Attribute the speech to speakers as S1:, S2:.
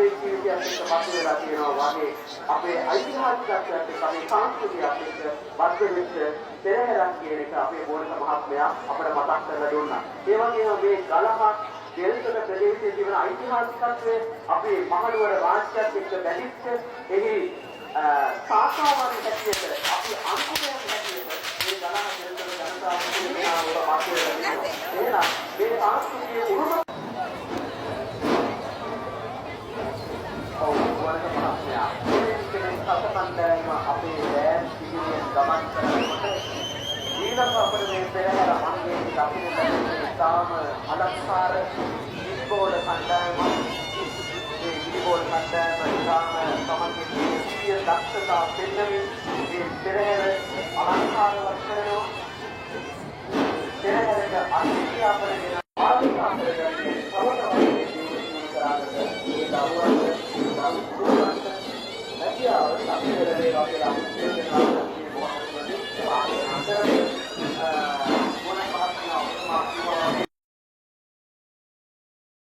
S1: අපේ ජීවිතයත් එක්ක බද්ධ වෙලා තියෙනවා වගේ අපේ ඓතිහාසිකත්වයට එක්ක අපේ සංස්කෘතියත් එක්ක බද්ධ වෙච්ච පෙරහැරක් කියන එක අපේ බෝනක මහත්මයා අපට මතක් කරලා දුන්නා. ඒ වගේම මේ ගලහක් දෙල්කඩ ප්‍රදේශයේ තිබෙන ඓතිහාසිකත්වය අපේ මහනුවර රාජ්‍යයත් එක්ක බැඳිච්ච එහි සාකාවන් හැටියට අපි අන්තිමයෙන් හැටියට මේ ගලහ දෙල්කඩ ජනතාවට මෙහාව වාසය කරනවා. එහෙනම් මේ සංස්කෘතිය උරුම අපේ දැන් පිළිවෙලින් ගමන් කරනකොට ඊළඟ අපේ මේ පෙරහැර අංගයේ දකින්න ලැබෙන තාම අලංකාර ඉස්කෝල කණ්ඩායම මේ ඉස්කෝල කණ්ඩායම තාම තමන්ගේ ජීවිතය දක්ෂතා පෙන්නමින් මේ පෙරහැර අලංකාරවත් කරනවා. පෙරහැරට අතිශය අපරගෙන ආරක්ෂා කරගන්න සමතවන්නේ ජීවිතය කරාට ඒ දරුවන්ට නැතිව අපේ රටේ අපේ